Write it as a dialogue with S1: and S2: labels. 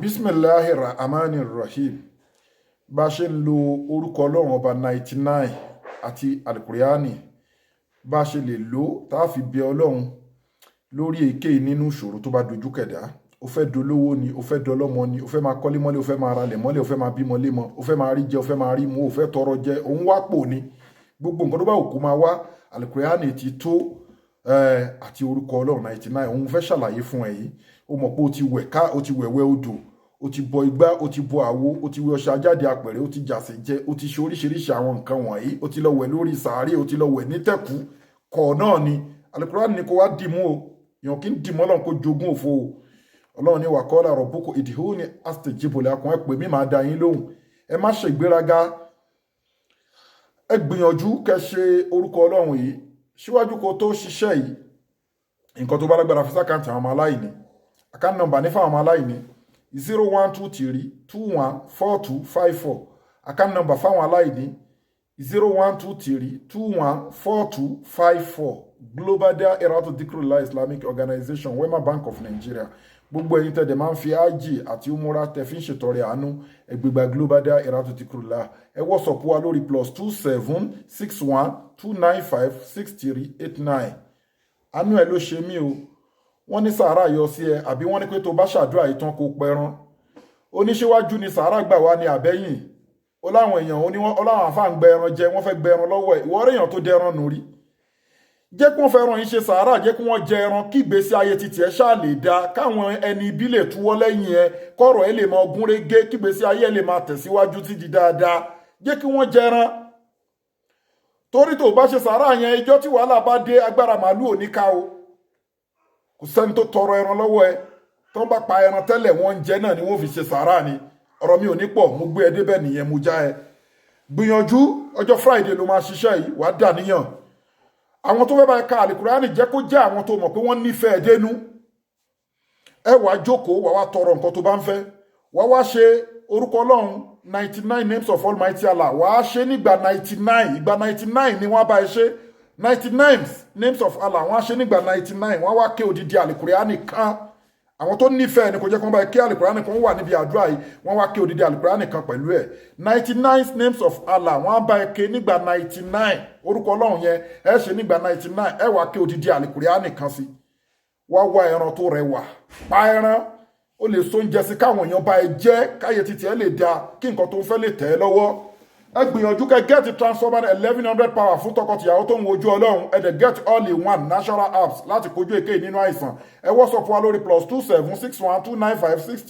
S1: Bismillahirrahmanirrahim. Bá ṣe ń lo orúkọ ọlọ́run ọba 99 àti alukurani bá ṣe lè lò tá a fi bẹ ọlọ́run lórí èké nínú ìṣòro tó bá dojú kẹ̀dá. Ó fẹ́ dolówó ni, ó fẹ́ dọlọ́mọ ni, ó fẹ́ máa kọ́lé mọ́lé, ó fẹ́ máa ralẹ̀ mọ́lé, ó fẹ́ máa bímọ lémọ, ó fẹ́ máa rí jẹ, ó fẹ́ máa rí mu, ó fẹ́ tọrọ jẹ, òun wá pò ni. Gbogbo nǹkan tó bá òkú máa wá alukurani ti tó àti orúkọ ọlọ́run 99 òun fẹ́ ṣàlàyé fún ẹ yìí. Ó mọ̀ pé ó ti wẹ̀ ká, ó ti wẹ̀wẹ̀ odò, ó ti bọ igbá, ó ti bọ àwo, ó ti wẹ ọṣẹ ajáde apẹ̀rẹ̀, ó ti jàsè jẹ, ó ti ṣe oríṣiríṣi àwọn nǹkan wọ̀nyí, ó ti lọ wẹ̀ lórí sàárè, ó ti lọ wẹ̀ nítẹ̀kú kọ̀ náà ni alukurani ni kò wá dìmú o. Èèyàn kì í dìmú ọlọ́run kó jogún òfo o. Ọlọ́run ní wàkọ́lá rọ̀bùkù ìdìhóní astajib lakum, ẹ pè mí màá dá yín lóhùn. Ẹ má ṣe ìgbéraga, ẹ gbìyànjú kẹ́ ṣe orúkọ ọlọ́run yìí síwájú kó tó ṣiṣẹ́ yìí. Nǹkan tó bá lágbára fi sákàǹtì àwọn ọmọ aláìní, àkáǹtì nọ́mbà ní fáwọn ọmọ aláìní 0123214254. Àkáǹtì nọ́mbà fáwọn aláìní 0123214254. Global Dahiratu Dhikrlahi Islamic Organization, Wema Bank of Nigeria. Gbogbo ẹ̀yin tẹ̀dẹ̀ máa ń fi Hajj àti Umurah tẹ̀ fi ń ṣètọrẹ àánú ẹgbẹ̀gbà Global Dahiratu Dhikrlahi. Ẹ WhatsApp wa lórí +27612956389. Àánú ẹ ló ṣe mí o. Wọ́n ní sàárà yọ sí ẹ, àbí wọ́n ní pé tó bá ṣàdúrà yìí tán kó pẹran. Oníṣíwájú ni sàárà gbà wá ní àbẹ́yìn. Ó láwọn èèyàn ọláwọn àfáà ń gbẹ ẹran jẹ, wọ́n fẹ́ gbẹ ẹran lọ́wọ́ ẹ̀. Ìwọ rèèyàn tó dẹran nù rí. Jẹ́ kí wọ́n fẹ́ràn yín ṣe sàárà, jẹ́ kí wọ́n jẹ ẹran kí ìgbésí ayé titi ẹ̀ ṣáà lè dáa, káwọn ẹni ibi lè túwọ́ lẹ́yìn ẹ, kọ́rọ̀ ẹ lè máa gún régé, kí ìgbésí ayé ẹ lè máa tẹ̀síwájú títí dáadáa. Jẹ́ kí wọ́n jẹ ẹran. Torí tó bá ṣe sàárà yẹn, ijọ́ tí wàhálà bá dé, agbára màálù ò ní ká o. Kò sẹ́ni tó tọrọ ẹran lọ́wọ́ ẹ. Tó bá pa ẹran tẹ́lẹ̀ wọ́n ń jẹ náà ni wọ́n fi ṣe sàárà ni. Ọ̀rọ̀ mi ò ní pọ̀, mo gbé ẹ débẹ̀ nìyẹn, mo já ẹ. Gbìyànjú ọjọ́ Friday ló máa ṣiṣẹ́ yìí, wàá dà níyàn. Àwọn tó fẹ́ bá ka àlìkùránì jẹ́ kó jẹ́ àwọn tó mọ̀ pé wọ́n nífẹ̀ẹ́ dénú. Ẹ wàá jókòó, wàá wá tọrọ nǹkan tó bá ń fẹ́. Wàá wá ṣe orúkọ ọlọ́run 99 names of Almighty Allah. Wàá ṣe nígbà 99, ìgbà 99 ni wọ́n bá ẹ ṣe. 99 names of Allah, wọ́n á ṣe nígbà 99, wọ́n á wá ké odidi àlìkùránì kan. Àwọn tó nífẹ̀ẹ́ ni kò jẹ́ kó bá ké àlìkùránì kan wà níbi àdúrà yìí, wọ́n wá ké odidi àlìkùránì kan pẹ̀lú ẹ̀. 99 names of Allah, wọ́n á bá ẹ ké nígbà 99. Orúkọ ọlọ́run yẹn ẹ ṣe nígbà 99, ẹ wá ké odidi àlìkùránì kan sí. Wá wá ẹran tó rẹwà, pa ẹran, ó lè so oúnjẹ sí káwọn èèyàn bá ẹ jẹ, káyé títí ẹ lè da, kí nǹkan tó ń fẹ́ lè tẹ̀ ẹ́ lọ́wọ́. Ẹ gbìyànjú kẹ́ get transformer 1100 power fún tọkọtìyàwó tó ń wojú ọlọ́run. Ẹ dẹ̀ get all in one natural apps láti kojú èké nínú àìsàn. Ẹ WhatsApp wa lórí +276129560.